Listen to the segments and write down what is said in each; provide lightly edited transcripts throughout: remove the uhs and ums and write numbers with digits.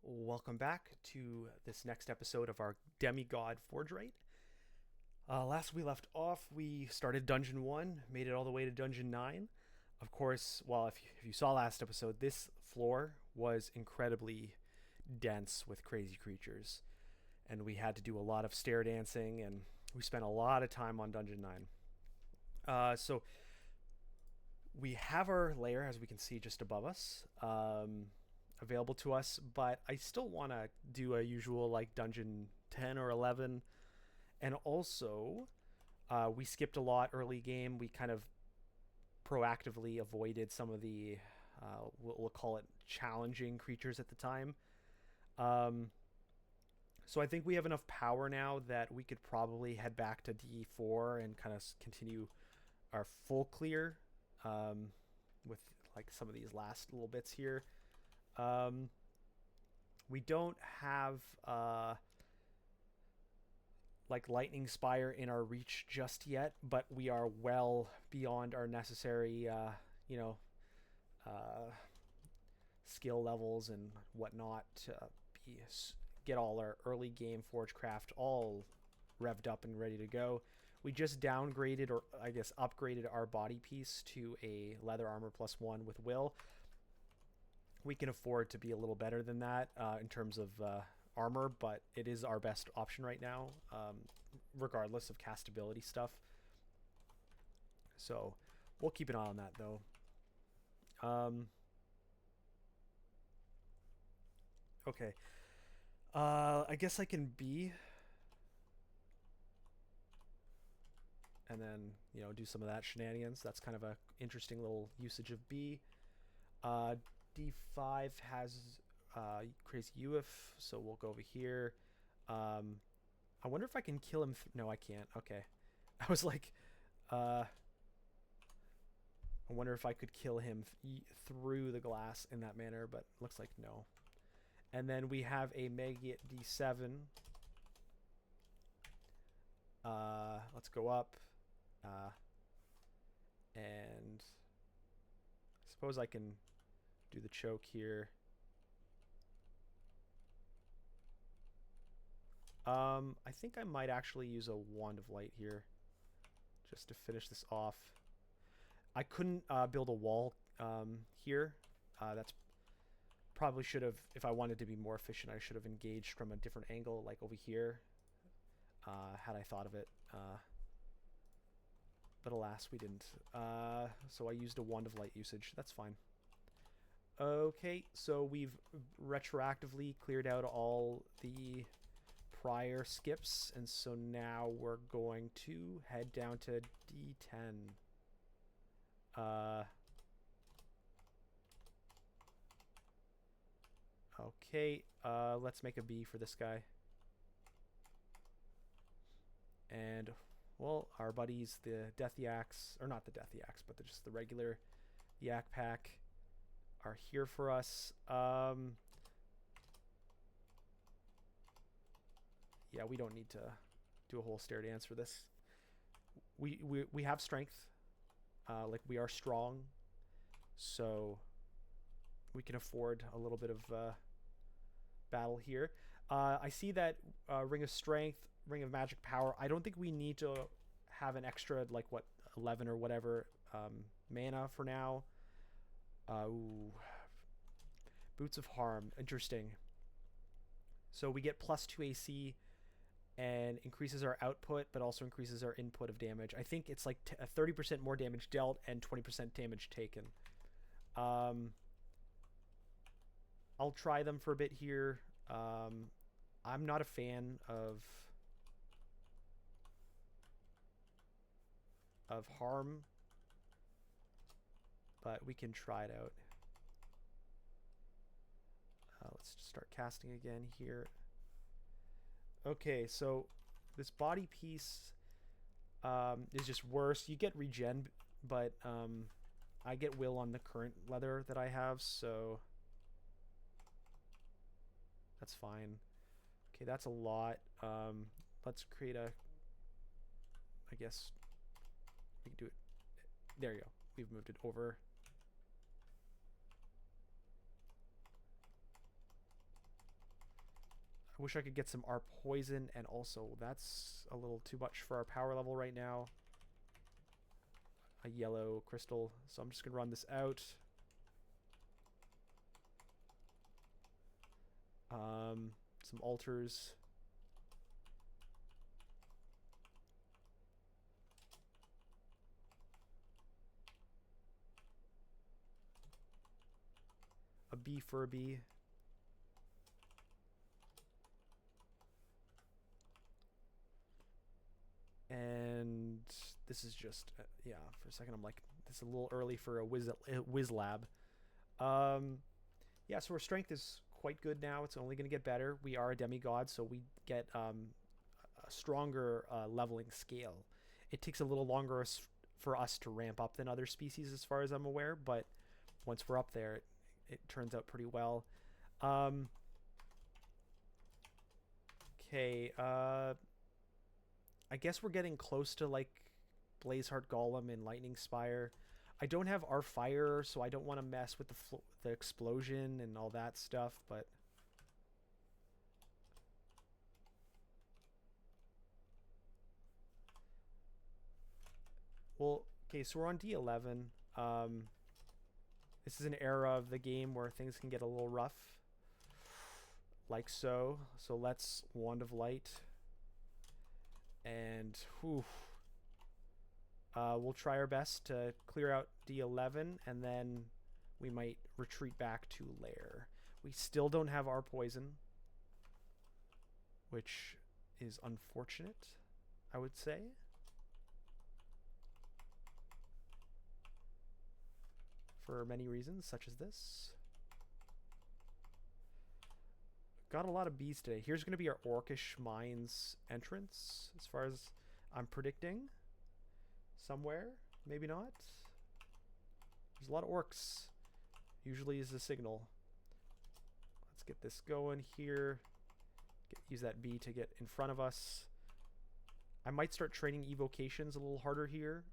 Welcome back to this next episode of our Demigod Forgewright. Last we left off, we started Dungeon 1, made it all the way to Dungeon 9. Of course, well, if you saw last episode, this floor was incredibly dense with crazy creatures. And we had to do a lot of stair dancing, and we spent a lot of time on Dungeon 9. So we have our lair, as we can see just above us. Available to us, but I still want to do a usual like dungeon 10 or 11. And also, we skipped a lot early game. We kind of proactively avoided some of the, we'll call it challenging creatures at the time. So I think we have enough power now that we could probably head back to D4 and kind of continue our full clear with like some of these last little bits here. We don't have like Lightning Spire in our reach just yet, but we are well beyond our necessary, uh, skill levels and whatnot to get all our early game Forgecraft all revved up and ready to go. We just downgraded, or I guess upgraded, our body piece to a leather armor +1 with will. We can afford to be a little better than that in terms of armor, but it is our best option right now, regardless of castability stuff. So we'll keep an eye on that, though. Okay. I guess I can B, and then do some of that shenanigans. That's kind of a interesting little usage of B. D5 has crazy UF, so we'll go over here. I wonder if I can kill him. No, I can't. Okay. I was like, I wonder if I could kill him through the glass in that manner, but looks like no. And then we have a Mega D7. Let's go up. And I suppose I can do the choke here. I think I might actually use a Wand of Light here just to finish this off. I couldn't build a wall here. That's probably should have, if I wanted to be more efficient, I should have engaged from a different angle, like over here, had I thought of it. But alas, we didn't. So I used a Wand of Light usage. That's fine. Okay, so we've retroactively cleared out all the prior skips, and so now we're going to head down to D10. Okay, let's make a B for this guy. And, well, our buddies, the Death Yaks, or not the Death Yaks, but just the regular Yak Pack, are here for us. Yeah, we don't need to do a whole stair dance for this. We have strength. Like, we are strong. So we can afford a little bit of battle here. I see that Ring of Strength, Ring of Magic Power. I don't think we need to have an extra, like, what, 11 or whatever mana for now. Ooh. Boots of Harm. Interesting. So we get +2 AC and increases our output, but also increases our input of damage. I think it's like 30% more damage dealt and 20% damage taken. I'll try them for a bit here. I'm not a fan of harm, but we can try it out. Let's start casting again here. Okay, so this body piece is just worse. You get regen, but I get will on the current leather that I have, so that's fine. Okay, that's a lot. Let's create a, I guess we can do it. There you go. We've moved it over. I wish I could get some our poison, and also that's a little too much for our power level right now. A yellow crystal, so I'm just gonna run this out. Some altars. A bee for a bee. And this is just, yeah, for a second I'm like, this is a little early for a whiz lab. Yeah, so our strength is quite good now. It's only going to get better. We are a demigod, so we get a stronger leveling scale. It takes a little longer for us to ramp up than other species as far as I'm aware, but once we're up there, it turns out pretty well. Okay, I guess we're getting close to like Blazeheart Golem and Lightning Spire. I don't have our fire, so I don't want to mess with the explosion and all that stuff, but well, okay, so we're on D11. This is an era of the game where things can get a little rough, like so. So let's Wand of Light, and whew, we'll try our best to clear out D11, and then we might retreat back to Lair. We still don't have our poison, which is unfortunate, I would say. For many reasons, such as this. Got a lot of bees today. Here's going to be our Orcish Mines entrance, as far as I'm predicting. Somewhere, maybe not. There's a lot of orcs. Usually is the signal. Let's get this going here. Use that bee to get in front of us. I might start training evocations a little harder here.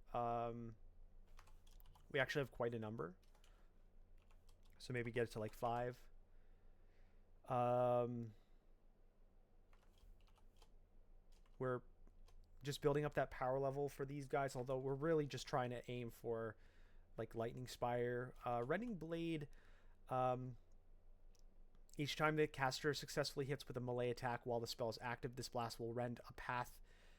We actually have quite a number. So maybe get it to like 5. We're just building up that power level for these guys, although we're really just trying to aim for like Lightning Spire. Rending Blade, each time the caster successfully hits with a melee attack while the spell is active, this blast will rend a path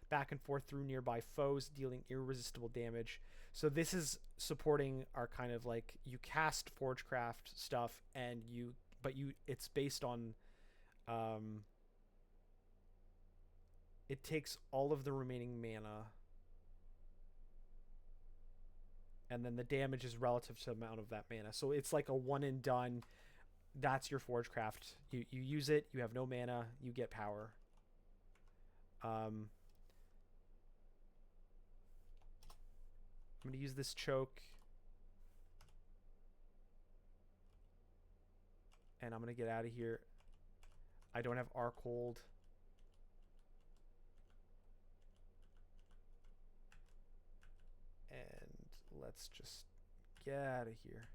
back and forth through nearby foes, dealing irresistible damage. So this is supporting our kind of like, you cast Forgecraft stuff, and it's based on, it takes all of the remaining mana, and then the damage is relative to the amount of that mana. So it's like a one and done. That's your Forgecraft. You use it, you have no mana, you get power. I'm going to use this choke. And I'm going to get out of here. I don't have Arc Hold. And let's just get out of here.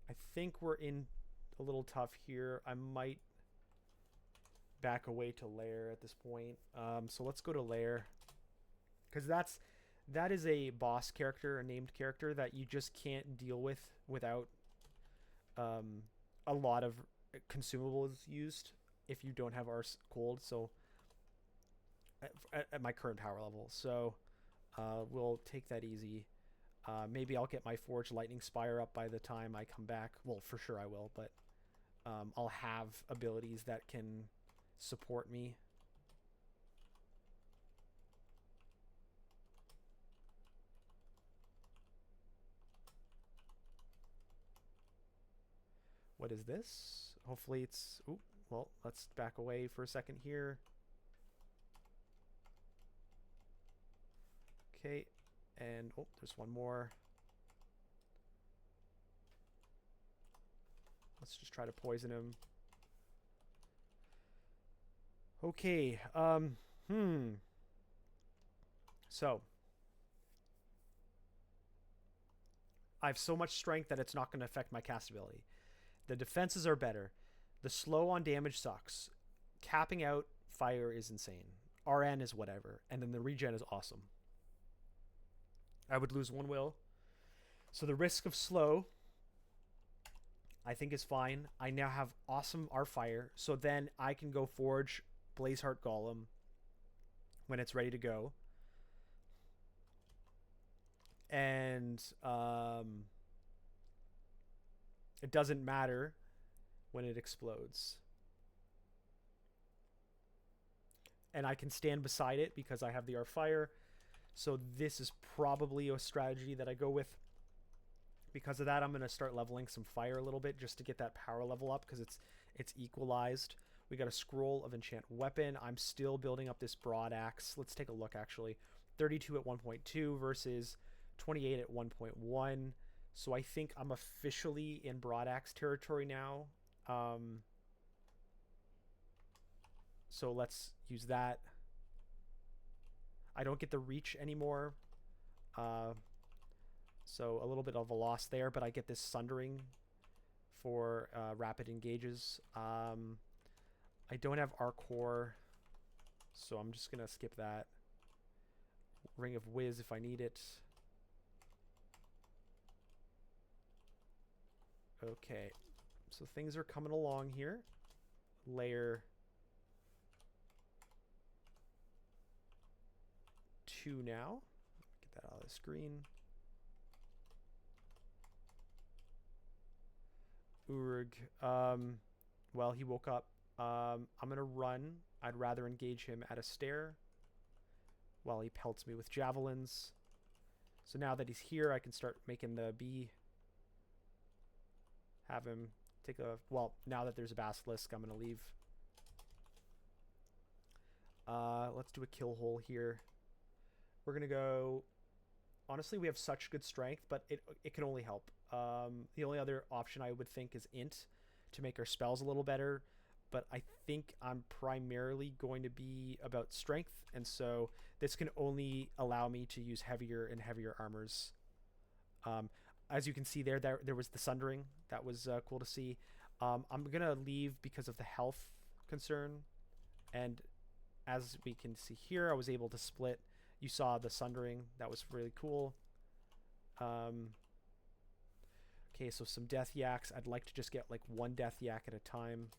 I think we're in a little tough here. I might back away to Lair at this point. So let's go to Lair. Because that is a boss character, a named character that you just can't deal with without a lot of consumables used if you don't have Arc Cold. So at my current power level, so we'll take that easy. Maybe I'll get my Forged Lightning Spire up by the time I come back. Well, for sure I will, but I'll have abilities that can support me. What is this? Hopefully it's... Ooh, well, let's back away for a second here. Okay, and... Oh, there's one more. Let's just try to poison him. Okay, So... I have so much strength that it's not going to affect my cast ability. The defenses are better. The slow on damage sucks. Capping out fire is insane. RN is whatever. And then the regen is awesome. I would lose 1 will. So the risk of slow, I think, is fine. I now have awesome R fire. So then I can go forge Blazeheart Golem when it's ready to go. And it doesn't matter when it explodes. And I can stand beside it because I have the R fire. So this is probably a strategy that I go with. Because of that, I'm going to start leveling some fire a little bit just to get that power level up because it's equalized. We got a scroll of enchant weapon. I'm still building up this broad axe. Let's take a look, actually. 32 at 1.2 versus 28 at 1.1. So I think I'm officially in broad axe territory now. So let's use that. I don't get the reach anymore. So a little bit of a loss there, but I get this sundering for rapid engages. I don't have Arcor, so I'm just going to skip that. Ring of Whiz if I need it. Okay, so things are coming along here. Layer 2 now. Get that out of the screen. Urg. Well, he woke up. I'm going to run. I'd rather engage him at a stair while he pelts me with javelins. So now that he's here, I can start making the bee. Have him take a... Well, now that there's a basilisk, I'm going to leave. Let's do a kill hole here. We're going to go... Honestly, we have such good strength, but it can only help. The only other option I would think is int to make our spells a little better. But I think I'm primarily going to be about strength. And so this can only allow me to use heavier and heavier armors. As you can see there was the sundering. That was cool to see. I'm going to leave because of the health concern. And as we can see here, I was able to split. You saw the sundering. That was really cool. Okay, so some death yaks. I'd like to just get like 1 death yak at a time.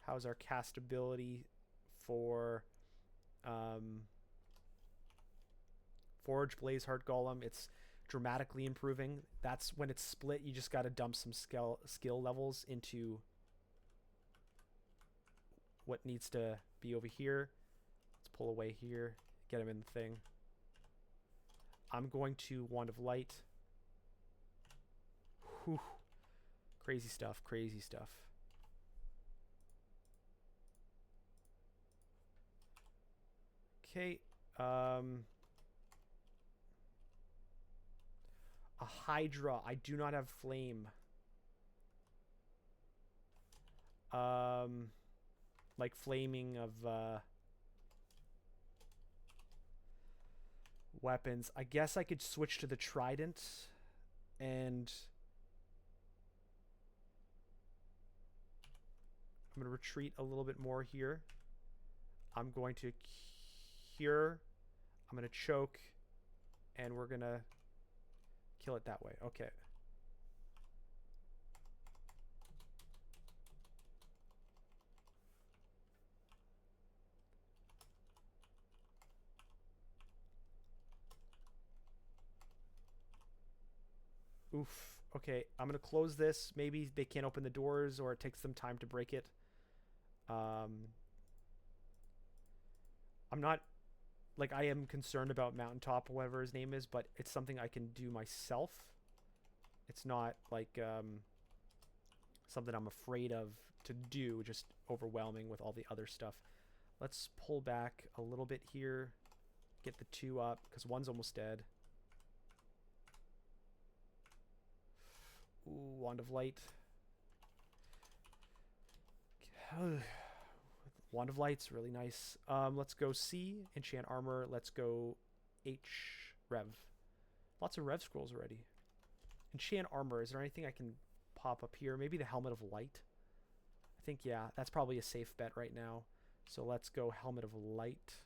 How's our castability for Forge Blazeheart Golem? It's dramatically improving. That's when it's split. You just got to dump some skill levels into what needs to be over here. Let's pull away here, get him in the thing. I'm going to Wand of Light. Whew. Crazy stuff, crazy stuff. Okay, a Hydra. I do not have flame. Like flaming of weapons. I guess I could switch to the trident and I'm going to retreat a little bit more here. I'm going to cure. I'm going to choke and we're going to kill it that way. Okay. Oof. Okay, I'm going to close this. Maybe they can't open the doors or it takes them time to break it. I'm not... Like, I am concerned about Mountaintop, whatever his name is, but it's something I can do myself. It's not, like, something I'm afraid of to do, just overwhelming with all the other stuff. Let's pull back a little bit here. Get the 2 up, because 1's almost dead. Ooh, Wand of Light. Wand of Light's really nice. Let's go C, enchant armor. Let's go H. Rev. Lots of Rev scrolls already. Enchant armor. Is there anything I can pop up here? Maybe the Helmet of Light. I think, yeah, that's probably a safe bet right now. So let's go Helmet of Light.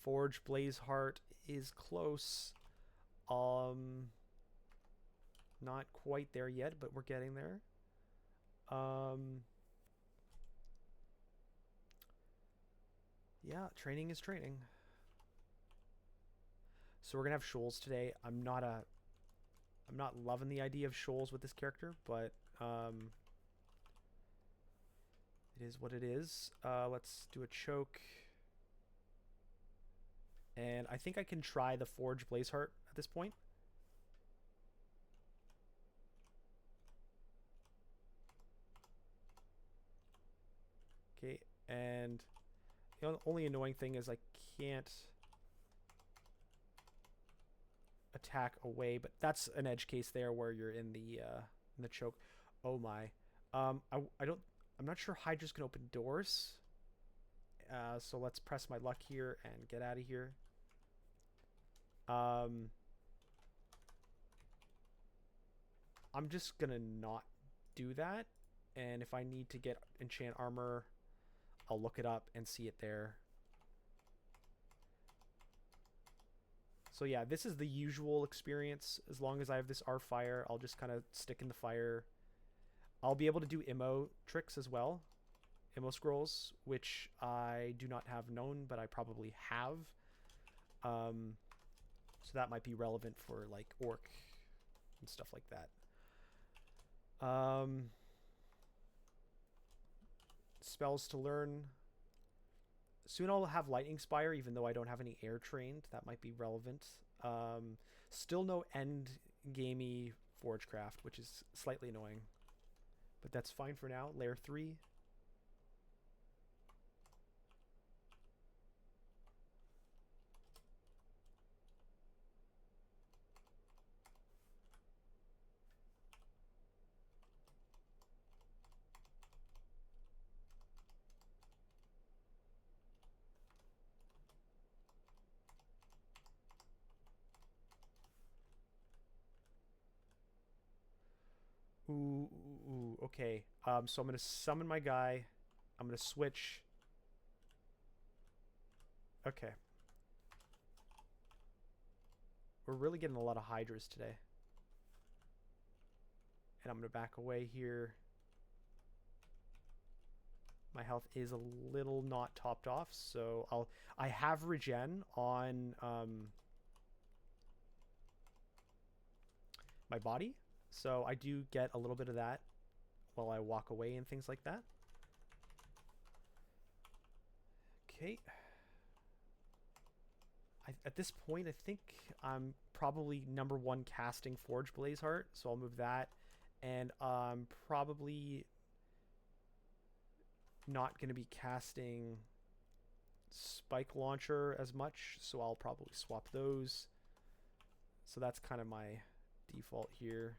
Forge Blaze Heart is close. Not quite there yet, but we're getting there. Yeah, training is training. So we're gonna have shoals today. I'm not loving the idea of shoals with this character, but it is what it is. Let's do a choke. And I think I can try the Forge Blazeheart at this point. Okay, and the only annoying thing is I can't attack away, but that's an edge case there where you're in the choke. Oh my. I'm not sure Hydra's gonna open doors. So let's press my luck here and get out of here. I'm just gonna not do that, and if I need to get enchant armor, I'll look it up and see it there. So yeah, this is the usual experience. As long as I have this R fire, I'll just kind of stick in the fire. I'll be able to do immo tricks as well. Immo scrolls, which I do not have known, but I probably have. So that might be relevant for like orc and stuff like that. Spells to learn. Soon I'll have Lightning Spire, even though I don't have any air trained. That might be relevant. Still no end gamey Forgecraft, which is slightly annoying. But that's fine for now. Lair 3. Ooh, okay. So I'm going to summon my guy. I'm going to switch. Okay. We're really getting a lot of Hydras today. And I'm going to back away here. My health is a little not topped off, so I have regen on my body. So I do get a little bit of that while I walk away and things like that. Okay. At this point, I think I'm probably #1 casting Forge Blazeheart, so I'll move that. And I'm probably not going to be casting Spike Launcher as much, so I'll probably swap those. So that's kind of my default here.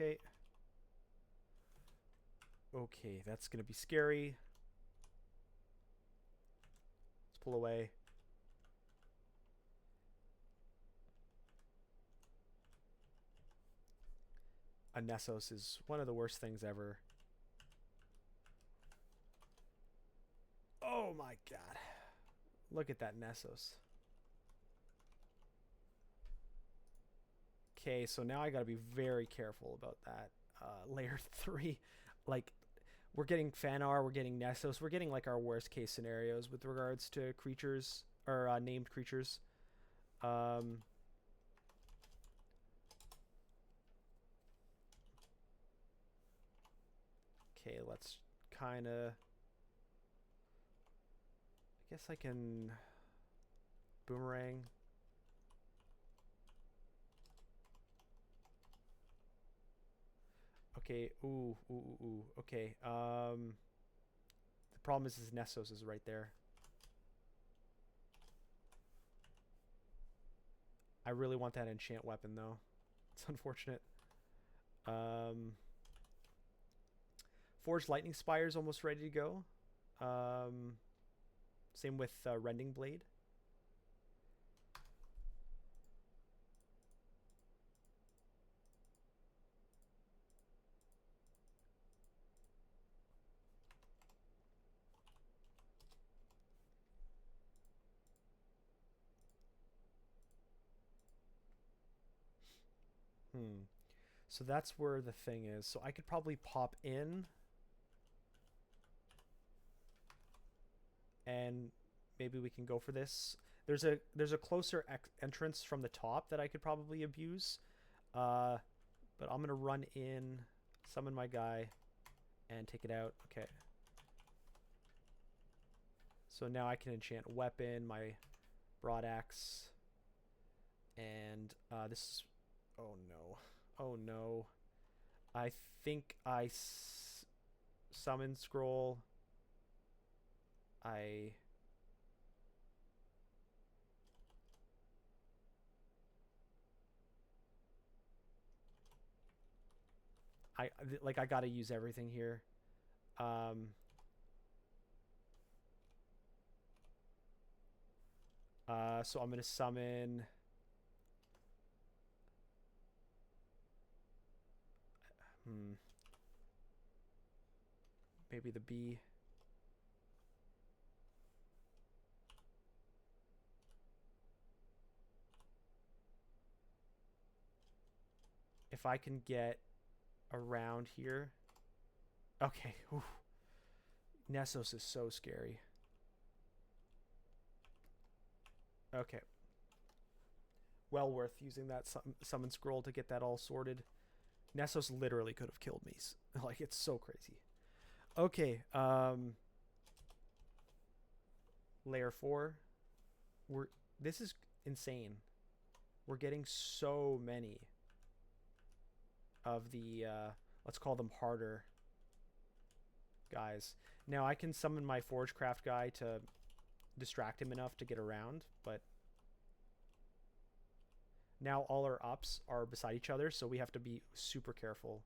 Okay. Okay, that's going to be scary. Let's pull away. A Nessos is one of the worst things ever. Oh my god. Look at that Nessos. Okay, so now I gotta be very careful about that. Layer 3. Like, we're getting Fanar, we're getting Nessos, we're getting like our worst case scenarios with regards to creatures, or named creatures. Okay, let's kind of... I guess I can... Boomerang. Okay. Ooh. Okay. The problem is Nessos is right there. I really want that enchant weapon though. It's unfortunate. Forged Lightning Spire is almost ready to go. Same with Rending Blade. So that's where the thing is. So I could probably pop in and maybe we can go for this. There's a closer entrance from the top that I could probably abuse. But I'm gonna run in, summon my guy, and take it out. Okay. So now I can enchant weapon, my broadaxe, and this is. Oh no! Oh no! I think I summon scroll. I I gotta use everything here. So I'm gonna summon. Maybe the bee. If I can get around here. Okay. Oof. Nessos is so scary. Okay. Well worth using that summon scroll to get that all sorted. Nessos literally could have killed me. Like, it's so crazy. Okay. Layer 4. This is insane. We're getting so many of the let's call them harder guys. Now I can summon my Forgecraft guy to distract him enough to get around, but now all our ups are beside each other, so we have to be super careful.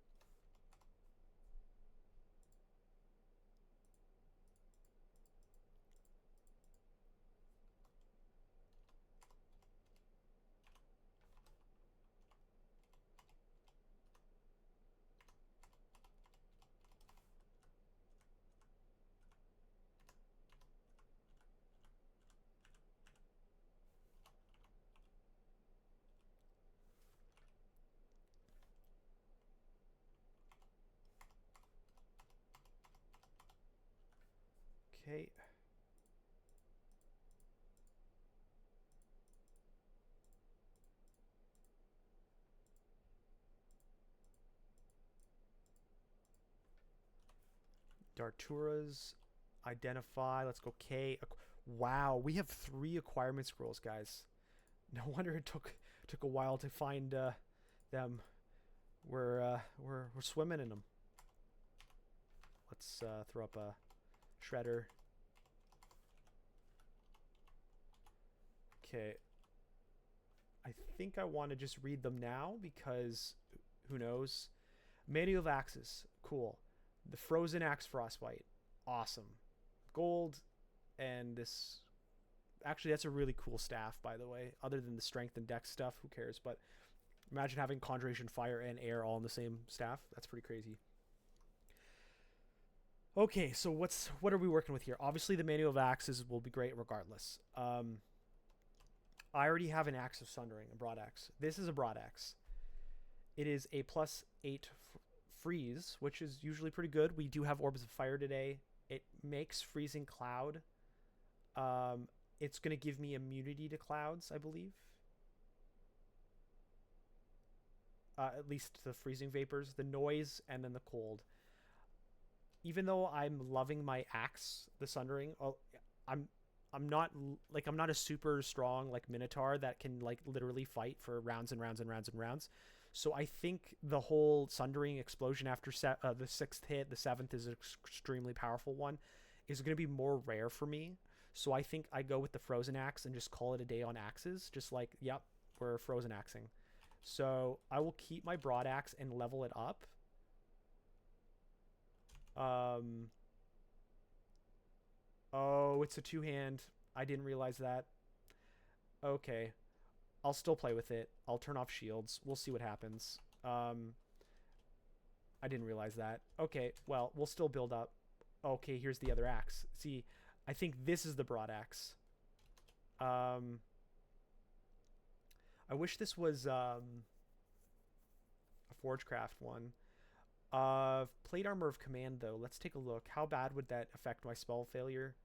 Okay. Darturas, identify. Let's go K. Wow, we have 3 acquirement scrolls, guys. No wonder it took a while to find them. We're swimming in them. Let's throw up a shredder. Okay. I think I want to just read them now because who knows. Manual of Axes, cool. The Frozen Axe Frostbite, awesome. Gold, and this. Actually, that's a really cool staff, by the way. Other than the strength and dex stuff, who cares? But imagine having Conjuration, Fire, and Air all in the same staff. That's pretty crazy. Okay, so what are we working with here? Obviously, the Manual of Axes will be great regardless. I already have an Axe of Sundering, a broadaxe. This is a broadaxe. It is a +8 freeze, which is usually pretty good. We do have Orbs of Fire today. It makes Freezing Cloud. It's going to give me immunity to clouds, I believe. At least the freezing vapors, the noise, and then the cold. Even though I'm loving my axe, the Sundering, I'm not a super strong like Minotaur that can like literally fight for rounds and rounds and rounds and rounds. So I think the whole Sundering explosion after the 6th hit, the 7th is an extremely powerful one, is going to be more rare for me. So I think I go with the Frozen Axe and just call it a day on axes. Just like, yep, we're Frozen Axing. So I will keep my Broad Axe and level it up. Oh, it's a 2-hand. I didn't realize that. Okay. I'll still play with it. I'll turn off shields. We'll see what happens. I didn't realize that. Okay, well, we'll still build up. Okay, here's the other axe. See, I think this is the Broad Axe. I wish this was a Forgecraft one. Plate Armor of Command, though. Let's take a look. How bad would that affect my spell failure?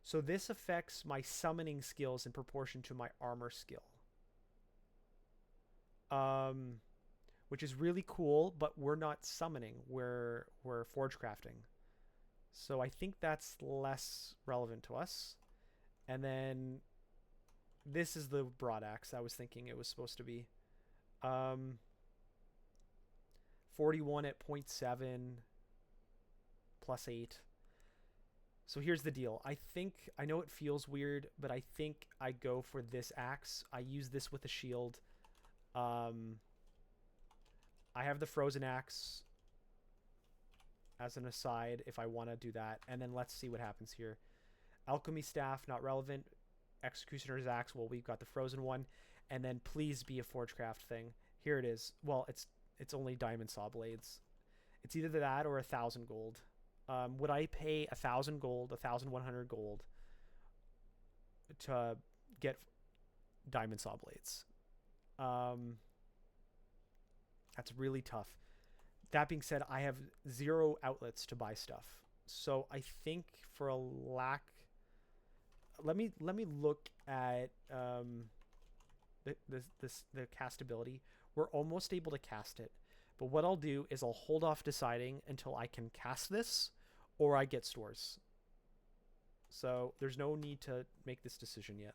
So this affects my summoning skills in proportion to my armor skill. Which is really cool, but we're not summoning. We're forge crafting. So I think that's less relevant to us. And then this is the Broad Axe I was thinking it was supposed to be. 41 at 0.7 plus 8. So here's the deal. I know it feels weird, but I think I go for this axe. I use this with a shield. I have the Frozen Axe as an aside if I want to do that. And then let's see what happens here. Alchemy Staff, not relevant. Executioner's Axe, well, we've got the Frozen one. And then please be a Forgecraft thing. Here it is. Well, it's only Diamond Saw Blades. It's either that or 1,000 gold. Would I pay 1,000 gold, 1,100 gold to get Diamond Saw Blades? That's really tough. That being said, I have 0 outlets to buy stuff. So I think for a lack, let me look at the castability. We're almost able to cast it. But what I'll do is I'll hold off deciding until I can cast this or I get stores. So there's no need to make this decision yet.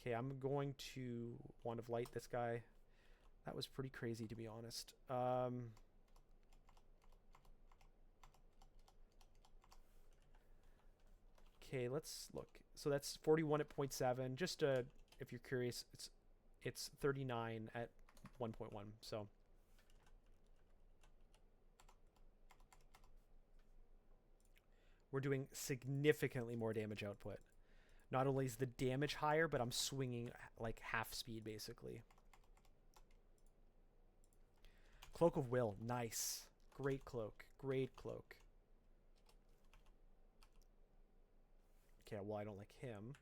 Okay, I'm going to Wand of Light this guy. That was pretty crazy, to be honest. Okay, let's look. So that's 41 at 0.7. Just if you're curious, it's 39 at 1.1. So we're doing significantly more damage output. Not only is the damage higher, but I'm swinging like half speed, basically. Cloak of Will. Nice. Great cloak. Great cloak. Okay, well, I don't like him.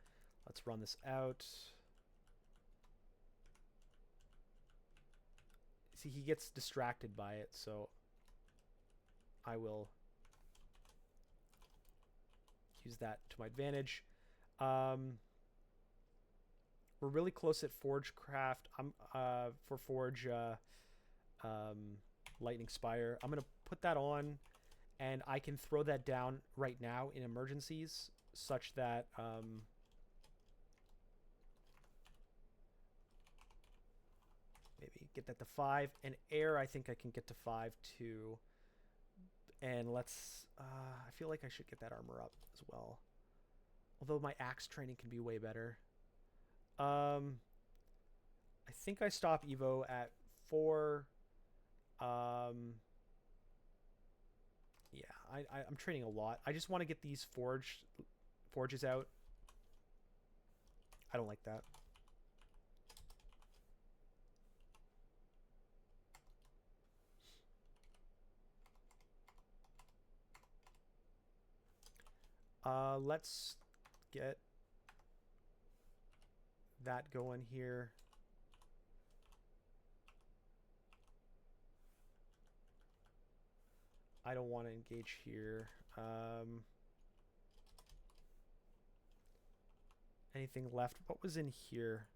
Let's run this out. See, he gets distracted by it, so I will use that to my advantage. We're really close at Forgecraft. For Forge Lightning Spire. I'm going to put that on, and I can throw that down right now in emergencies, such that maybe get that to 5. And air, I think I can get to 5 too. And let's I feel like I should get that armor up as well, although my axe training can be way better. I think I stop Evo at 4. Yeah, I'm training a lot. I just want to get these forges out. I don't like that. Let's get that going here. I don't want to engage here. Anything left? What was in here?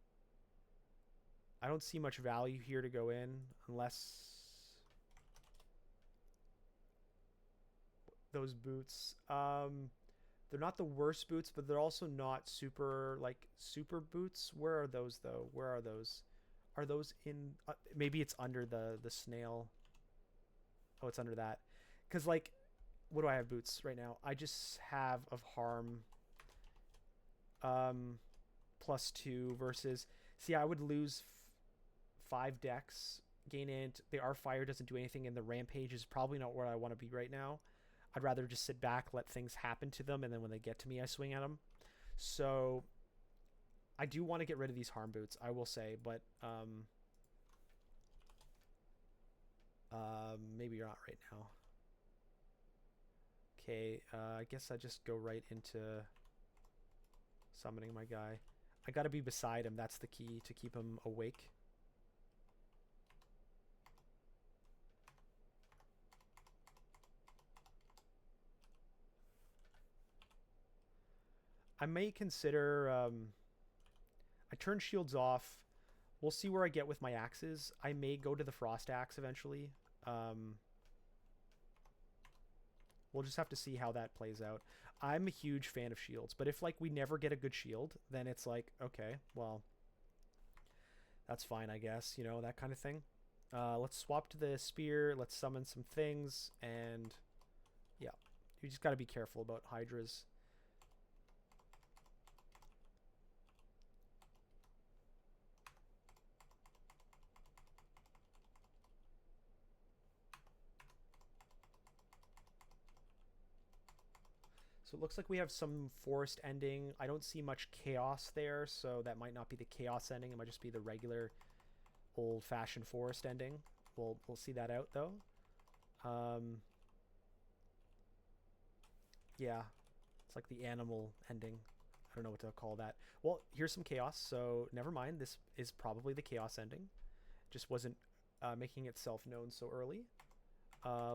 I don't see much value here to go in unless those boots. They're not the worst boots, but they're also not super like super boots. Where are those though? Where are those? Are those in? Maybe it's under the snail. Oh, it's under that. Cause like, what do I have boots right now? I just have of harm. +2 versus. See, I would lose 5 decks. Gain int. The R fire doesn't do anything, and the rampage is probably not where I want to be right now. I'd rather just sit back, let things happen to them, and then when they get to me, I swing at them. So I do want to get rid of these harm boots, I will say, but maybe not right now. Okay, I guess I just go right into summoning my guy. I gotta be beside him. That's the key to keep him awake. I may consider... I turn shields off. We'll see where I get with my axes. I may go to the frost axe eventually. We'll just have to see how that plays out. I'm a huge fan of shields, but if like we never get a good shield, then it's like, okay, well, that's fine, I guess, you know, that kind of thing. Let's swap to the spear. Let's summon some things, and yeah, you just got to be careful about hydras. So it looks like we have some forest ending. I don't see much chaos there, so that might not be the chaos ending. It might just be the regular old-fashioned forest ending. We'll see that out, though. Yeah, it's like the animal ending. I don't know what to call that. Well, here's some chaos, so never mind. This is probably the chaos ending. Just wasn't making itself known so early.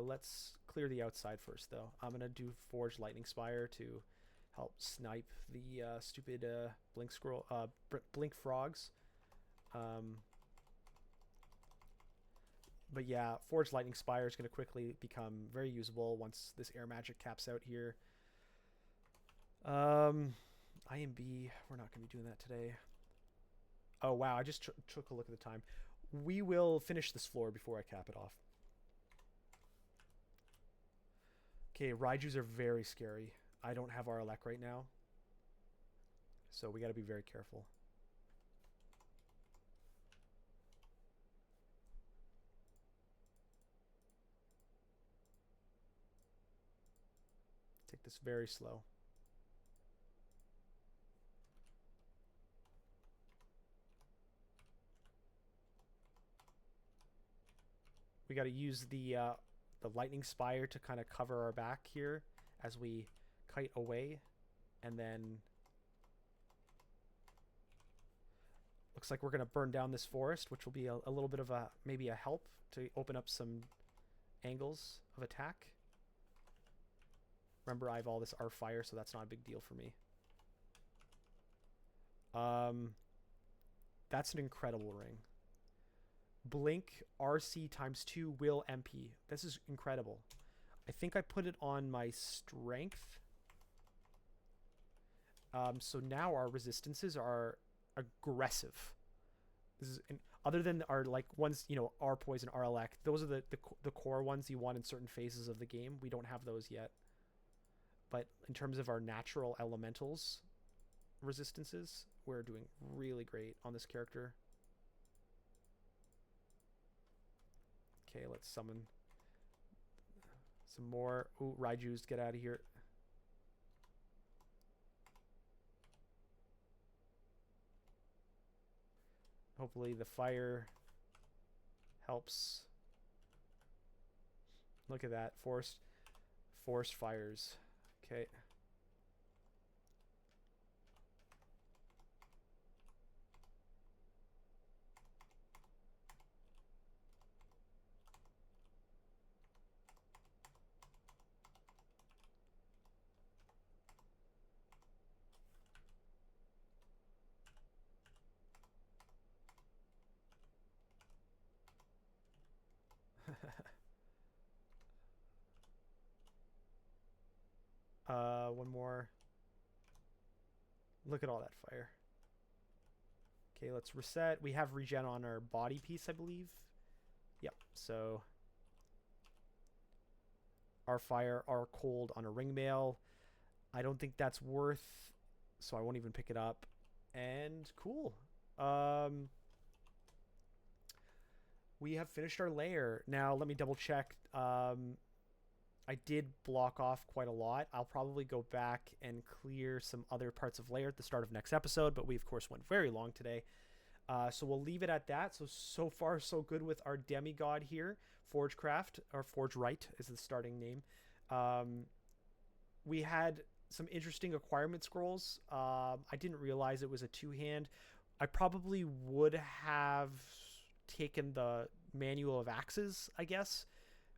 Let's clear the outside first, though. I'm gonna do Forge Lightning Spire to help snipe the stupid blink frogs. But yeah, Forge Lightning Spire is gonna quickly become very usable once this air magic caps out here. IMB, we're not gonna be doing that today. Oh wow, I just took a look at the time. We will finish this floor before I cap it off. Okay, Raijus are very scary. I don't have our elect right now, so we got to be very careful. Take this very slow. We got to use the lightning spire to kind of cover our back here as we kite away, and then looks like we're going to burn down this forest, which will be a little bit of maybe a help to open up some angles of attack. Remember, I have all this R fire, so that's not a big deal for me. That's an incredible ring. Blink RC ×2 will MP. This is incredible. I think I put it on my strength. So now our resistances are aggressive. This is other than our like ones, you know, R poison, R elect. Those are the core ones you want in certain phases of the game. We don't have those yet. But in terms of our natural elementals resistances, we're doing really great on this character. Okay, let's summon some more. Ooh, Raijus, get out of here. Hopefully the fire helps. Look at that. Forest fires. Okay. One more. Look at all that fire. Okay, let's reset. We have regen on our body piece, I believe. Yep, so our fire, our cold on a ring mail. I don't think that's worth, so I won't even pick it up. And cool. We have finished our layer. Now let me double check. I did block off quite a lot. I'll probably go back and clear some other parts of layer at the start of next episode, but we of course went very long today. So we'll leave it at that. So far so good with our demigod here. Forgecraft, or Forgewright is the starting name. We had some interesting acquirement scrolls. I didn't realize it was a two-hand. I probably would have taken the manual of axes, I guess,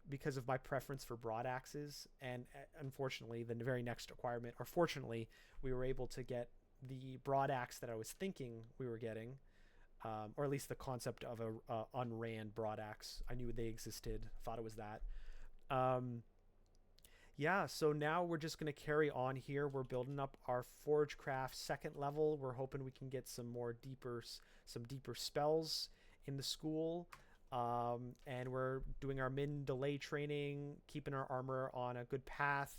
because of my preference for broad axes. And unfortunately, the very next acquirement, or fortunately, we were able to get the broad axe that I was thinking we were getting, or at least the concept of a unran broad axe. I knew they existed, thought it was that. Yeah, so now we're just going to carry on here. We're building up our Forgecraft second level. We're hoping we can get some deeper spells in the school. And we're doing our min delay training, keeping our armor on a good path,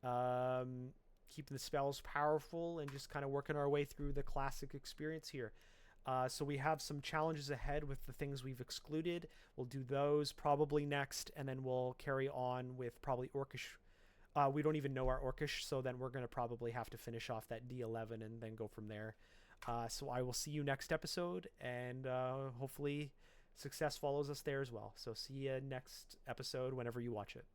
keeping the spells powerful, and just kind of working our way through the classic experience here. So we have some challenges ahead with the things we've excluded. We'll do those probably next, and then we'll carry on with probably Orcish. We don't even know our Orcish, so then we're going to probably have to finish off that D11 and then go from there. So I will see you next episode, and hopefully success follows us there as well. So see you next episode whenever you watch it.